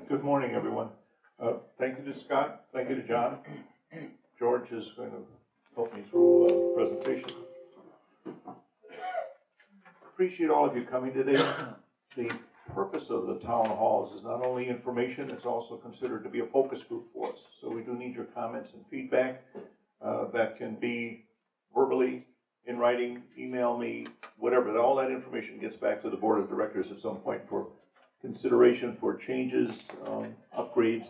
Good morning, everyone. Thank you to Scott. Thank you to John. George is going to help me through the presentation. Appreciate all of you coming today. The purpose of the town halls is not only information, it's also considered to be a focus group for us. So we do need your comments and feedback. That can be verbally, in writing, email me, whatever. All that information gets back to the board of directors at some point for consideration for changes, upgrades,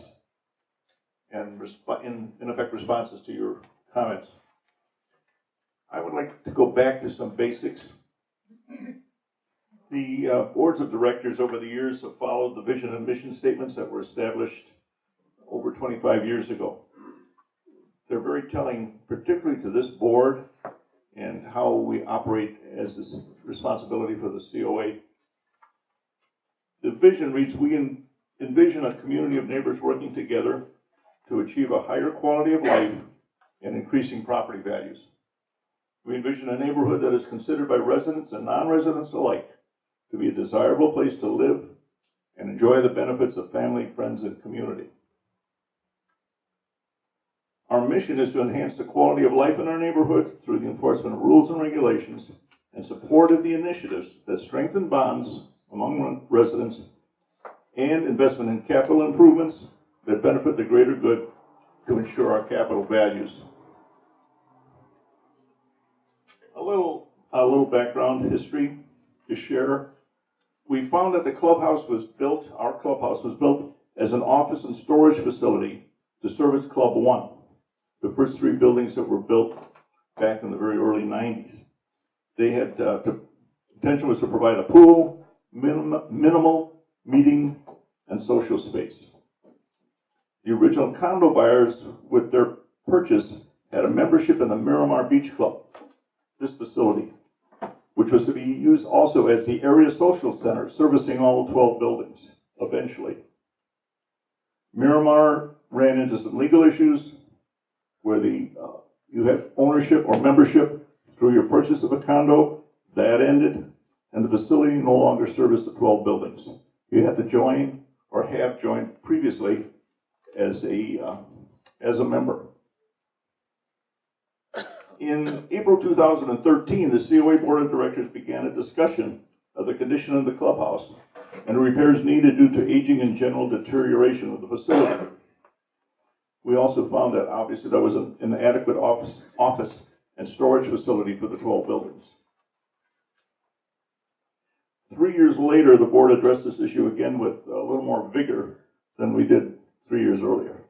and in effect responses to your comments. I would like to go back to some basics. The boards of directors over the years have followed the vision and mission statements that were established over 25 years ago. They're very telling, particularly to this board and how we operate as this responsibility for the COA. The vision reads, we envision a community of neighbors working together to achieve a higher quality of life and increasing property values. We envision a neighborhood that is considered by residents and non-residents alike to be a desirable place to live and enjoy the benefits of family, friends, and community. Our mission is to enhance the quality of life in our neighborhood through the enforcement of rules and regulations and support of the initiatives that strengthen bonds among residents and investment in capital improvements that benefit the greater good to ensure our capital values. A little background history to share. We found that the clubhouse was built, our clubhouse was built as an office and storage facility to service Club 1, the first three buildings that were built back in the very early 90s. They had, the intention was to provide a pool, minimal meeting and social space. The original condo buyers, with their purchase, had a membership in the Miramar Beach Club, this facility, which was to be used also as the area social center, servicing all 12 buildings, eventually. Miramar ran into some legal issues where you had ownership or membership through your purchase of a condo. That ended, and the facility no longer serviced the 12 buildings. You had to join or have joined previously as a member. In April 2013, the COA Board of Directors began a discussion of the condition of the clubhouse and the repairs needed due to aging and general deterioration of the facility. We also found that obviously there was an inadequate office and storage facility for the 12 buildings. 3 years later, the board addressed this issue again with a little more vigor than we did 3 years earlier.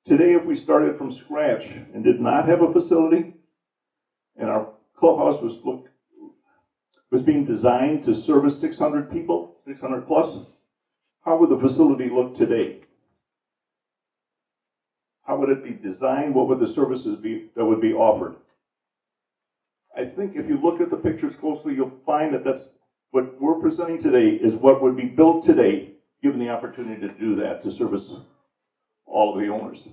Today, if we started from scratch and did not have a facility, and our clubhouse was being designed to service 600 people, 600 plus, how would the facility look today? How would it be designed? What would the services be that would be offered? I think if you look at the pictures closely, you'll find that that's what we're presenting today is what would be built today, given the opportunity to do that, to service all of the owners.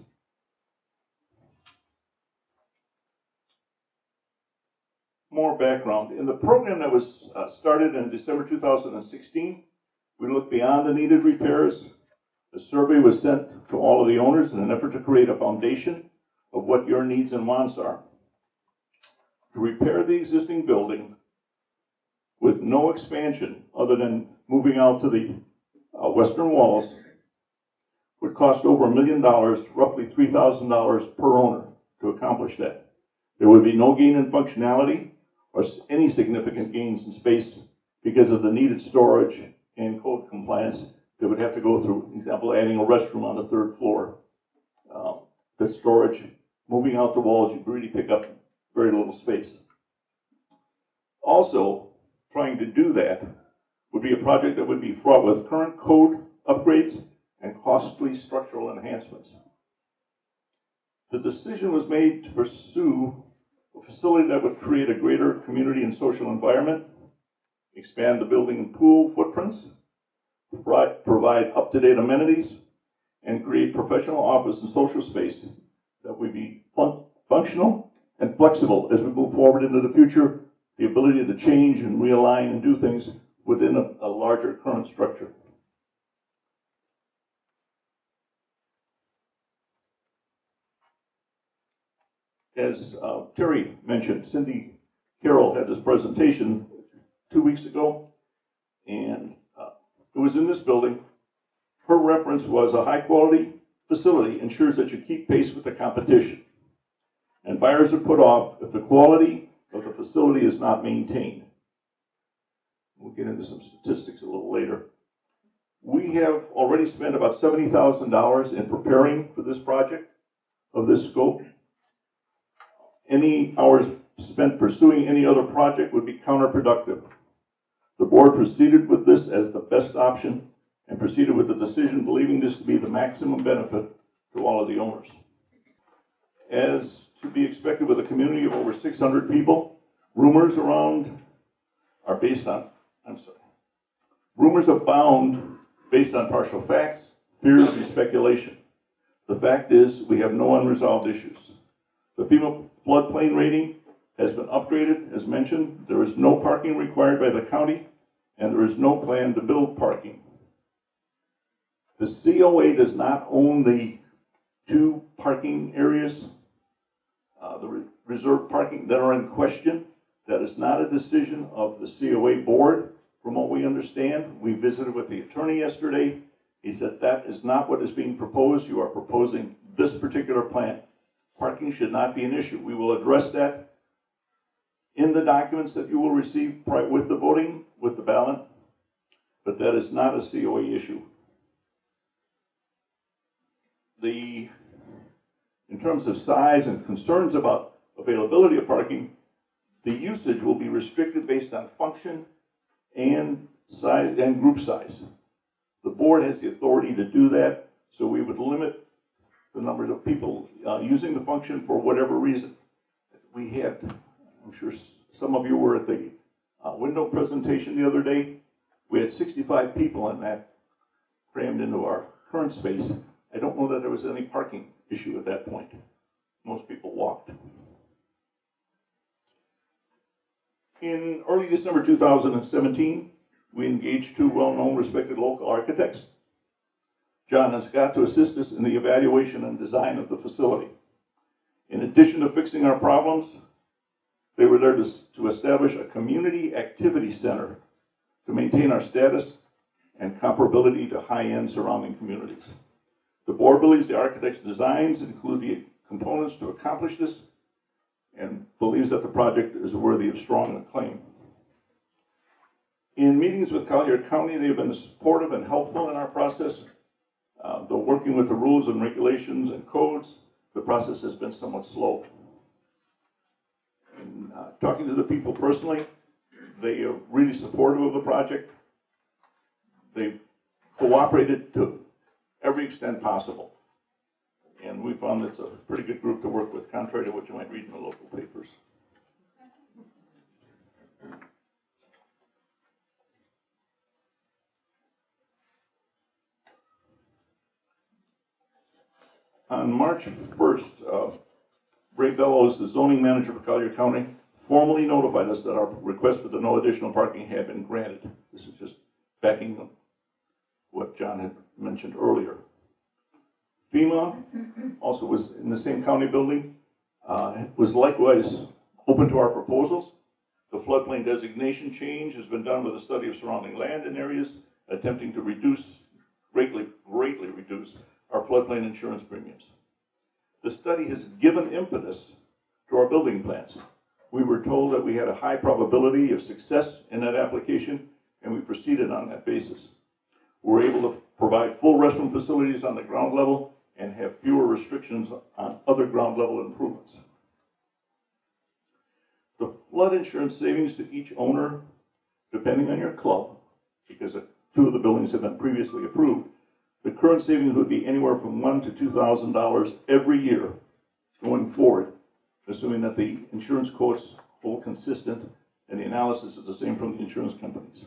More background. In the program that was started in December 2016, we looked beyond the needed repairs. A survey was sent to all of the owners in an effort to create a foundation of what your needs and wants are. To repair the existing building with no expansion other than moving out to the western walls would cost over $1 million, roughly $3,000 per owner to accomplish that. There would be no gain in functionality or any significant gains in space because of the needed storage and code compliance that would have to go through. For example, adding a restroom on the 3rd floor. The storage, moving out the walls, you really pick up very little space. Also, trying to do that would be a project that would be fraught with current code upgrades and costly structural enhancements. The decision was made to pursue a facility that would create a greater community and social environment, expand the building and pool footprints, provide up-to-date amenities, and create professional office and social space that would be functional and flexible as we move forward into the future, the ability to change and realign and do things within a larger current structure. As Terry mentioned, Cindy Carroll had this presentation 2 weeks ago, and it was in this building. Her reference was a high-quality facility ensures that you keep pace with the competition, and buyers are put off if the quality of the facility is not maintained. We'll get into some statistics a little later. We have already spent about $70,000 in preparing for this project of this scope. Any hours spent pursuing any other project would be counterproductive. The board proceeded with this as the best option and proceeded with the decision believing this to be the maximum benefit to all of the owners. As to be expected with a community of over 600 people, rumors abound based on partial facts, fears, and speculation. The fact is, we have no unresolved issues. The FEMA floodplain rating has been upgraded, as mentioned. There is no parking required by the county, and there is no plan to build parking. The COA does not own the 2 parking areas, the reserved parking that are in question. That is not a decision of the COA board, from what we understand. We visited with the attorney yesterday. He said that is not what is being proposed. You are proposing this particular plan. Parking should not be an issue. We will address that in the documents that you will receive with the voting, with the ballot, but that is not a COA issue. In terms of size and concerns about availability of parking, the usage will be restricted based on function and size and group size. The board has the authority to do that, so we would limit the number of people using the function for whatever reason. We had, I'm sure some of you were at the window presentation the other day. We had 65 people in that crammed into our current space. I don't know that there was any parking issue at that point. Most people walked. In early December 2017, we engaged 2 well-known, respected local architects, John and Scott, to assist us in the evaluation and design of the facility. In addition to fixing our problems, they were there to establish a community activity center to maintain our status and comparability to high-end surrounding communities. The board believes the architect's designs include the components to accomplish this and believes that the project is worthy of strong acclaim. In meetings with Collier County, they have been supportive and helpful in our process. Though working with the rules and regulations and codes, the process has been somewhat slow. In talking to the people personally, they are really supportive of the project. They've cooperated to every extent possible. And we found it's a pretty good group to work with, contrary to what you might read in the local papers. On March 1st, Ray Bellows, the zoning manager for Collier County, formally notified us that our request for the no additional parking had been granted. This is just backing up what John had mentioned earlier. FEMA also was in the same county building, was likewise open to our proposals. The floodplain designation change has been done with a study of surrounding land and areas, attempting to greatly reduce our floodplain insurance premiums. The study has given impetus to our building plans. We were told that we had a high probability of success in that application, and we proceeded on that basis. We're able to provide full restroom facilities on the ground level and have fewer restrictions on other ground level improvements. The flood insurance savings to each owner, depending on your club, because 2 of the buildings have been previously approved, the current savings would be anywhere from $1,000 to $2,000 every year going forward, assuming that the insurance quotes hold consistent and the analysis is the same from the insurance companies.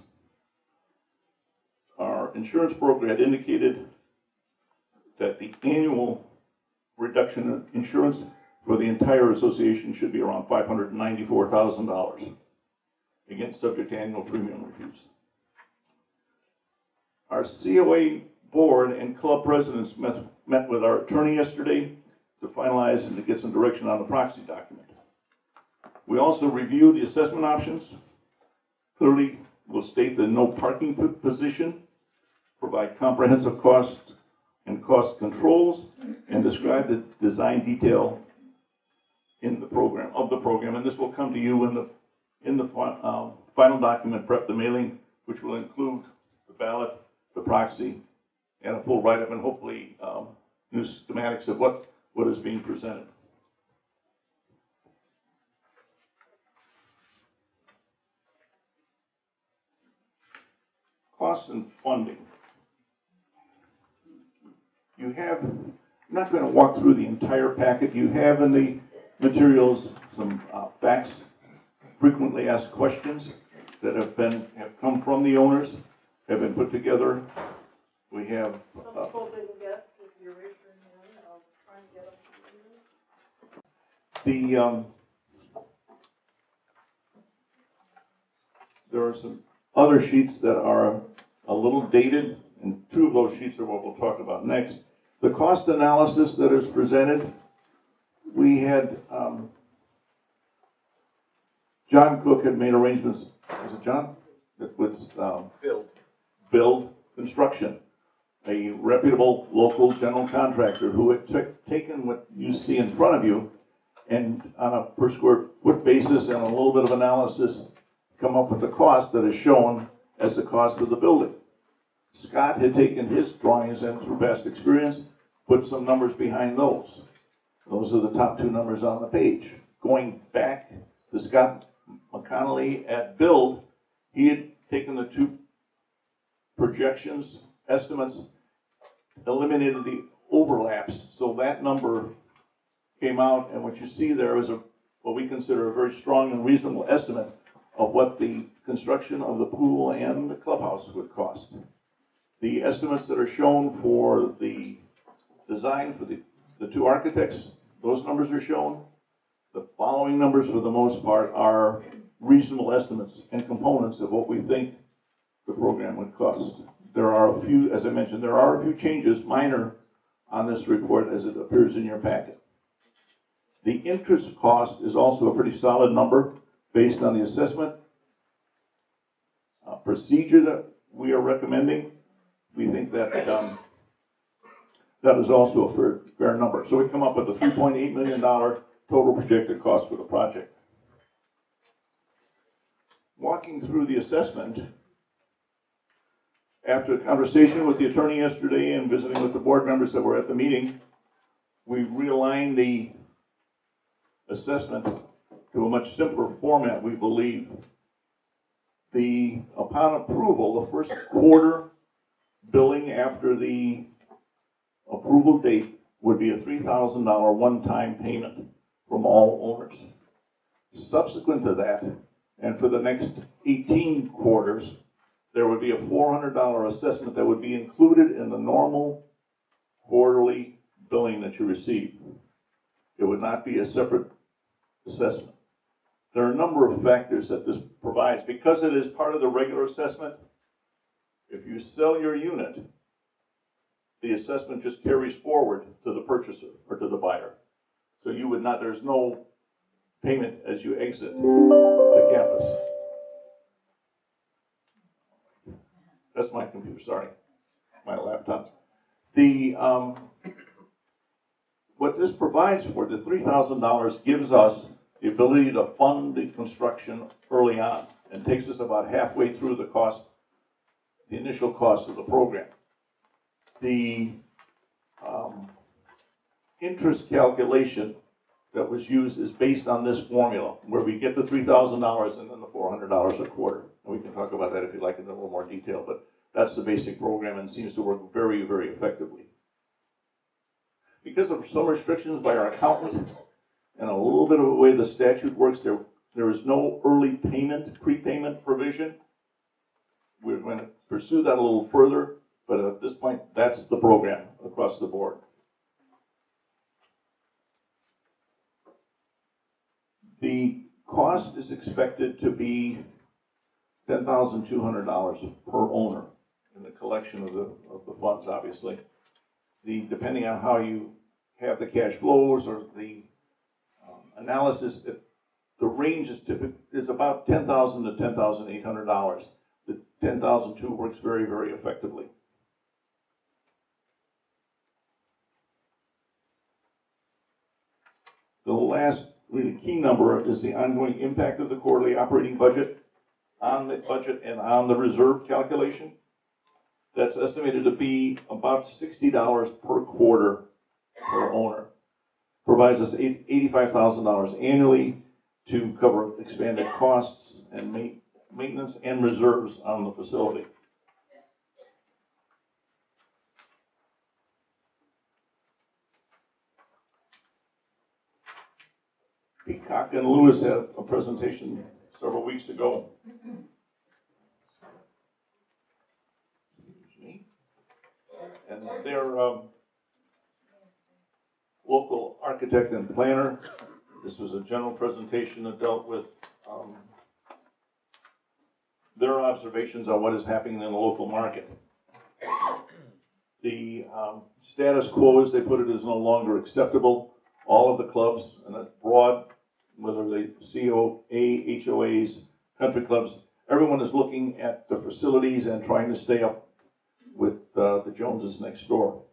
Our insurance broker had indicated that the annual reduction in insurance for the entire association should be around $594,000, again, subject to annual premium reviews. Our COA board and club presidents met with our attorney yesterday to finalize and to get some direction on the proxy document. We also review the assessment options. Clearly, will state the no parking position, provide comprehensive cost and cost controls, and describe the design detail in the program, and this will come to you in the final document prep, the mailing, which will include the ballot, the proxy, and a full write-up, and hopefully new schematics of what is being presented. Costs and funding. You have, I'm not going to walk through the entire packet. You have in the materials some facts, frequently asked questions that have come from the owners, have been put together. We have some people didn't get, if you raise your hand, I'll try and get them. There are some other sheets that are a little dated, and two of those sheets are what we'll talk about next. The cost analysis that is presented, we had, John Cook had made arrangements, was it John? With Build Construction, a reputable local general contractor who had taken what you see in front of you and on a per square foot basis and a little bit of analysis, come up with the cost that is shown as the cost of the building. Scott had taken his drawings and through past experience, put some numbers behind those. Those are the top two numbers on the page. Going back to Scott McConnelly at Build, he had taken the two projections, estimates, eliminated the overlaps, so that number came out, and what you see there is what we consider a very strong and reasonable estimate of what the construction of the pool and the clubhouse would cost. The estimates that are shown for the design for the two architects, those numbers are shown. The following numbers, for the most part, are reasonable estimates and components of what we think the program would cost. There are a few, as I mentioned, there are a few changes, minor, on this report as it appears in your packet. The interest cost is also a pretty solid number based on the assessment procedure that we are recommending. We think that that is also a fair number. So we come up with a $3.8 million total projected cost for the project. Walking through the assessment, after a conversation with the attorney yesterday and visiting with the board members that were at the meeting, we realigned the assessment to a much simpler format, we believe. Upon approval, the first quarter billing after the approval date would be a $3,000 one-time payment from all owners. Subsequent to that, and for the next 18 quarters, there would be a $400 assessment that would be included in the normal quarterly billing that you receive. It would not be a separate assessment. There are a number of factors that this provides. Because it is part of the regular assessment, if you sell your unit, the assessment just carries forward to the purchaser or to the buyer. So you would not, there's no payment as you exit the campus. That's my computer, sorry, my laptop. What this provides for, the $3,000 gives us the ability to fund the construction early on and takes us about halfway through the cost, the initial cost of the program. The interest calculation that was used is based on this formula, where we get the $3,000 and then the $400 a quarter. And we can talk about that if you'd like in a little more detail, but that's the basic program and seems to work very, very effectively. Because of some restrictions by our accountant and a little bit of the way the statute works, there is no early payment, prepayment provision. We're going to pursue that a little further, but at this point, that's the program across the board. The cost is expected to be $10,200 per owner in the collection of the funds, obviously. Depending on how you have the cash flows or the analysis, the range is about $10,000 to $10,800. The 10,002 works very, very effectively. The last really key number is the ongoing impact of the quarterly operating budget on the budget and on the reserve calculation. That's estimated to be about $60 per quarter per owner. Provides us $85,000 annually to cover expanded costs and maintenance and reserves on the facility. Peacock and Lewis had a presentation several weeks ago. And their local architect and planner. This was a general presentation that dealt with their observations on what is happening in the local market. The status quo, as they put it, is no longer acceptable. All of the clubs, and that's broad, whether they COA, HOAs, country clubs, everyone is looking at the facilities and trying to stay up with the Joneses next door.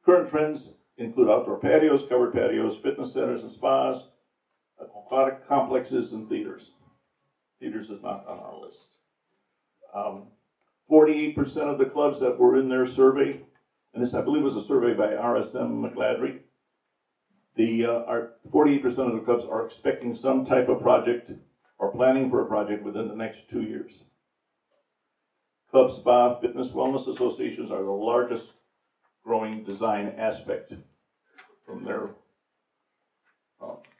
Current trends include outdoor patios, covered patios, fitness centers and spas, aquatic complexes, and theaters. Theaters is not on our list. 48% of the clubs that were in their survey, and this I believe was a survey by RSM McGladrey, 48% of the clubs are expecting some type of project or planning for a project within the next 2 years. Club, spa, fitness, wellness associations are the largest growing design aspect from their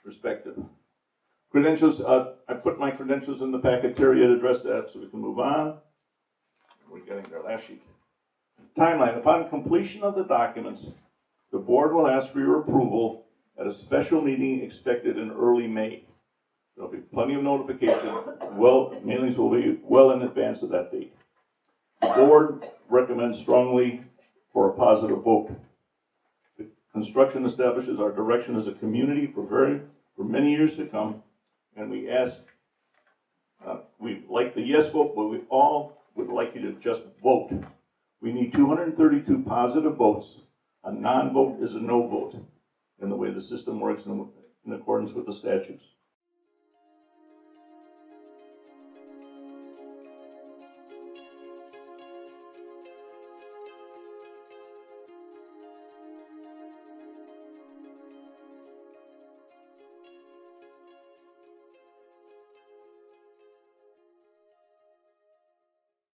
perspective. Credentials, I put my credentials in the packet. Terry had addressed that, so we can move on. We're getting there, last sheet. Timeline, upon completion of the documents, the board will ask for your approval at a special meeting expected in early May. There'll be plenty of notification. Mailings will be well in advance of that date. The board recommends strongly for a positive vote. The construction establishes our direction as a community for many years to come, and we ask, we like the yes vote, but we all would like you to just vote. We need 232 positive votes. A non-vote is a no vote in the way the system works in accordance with the statutes.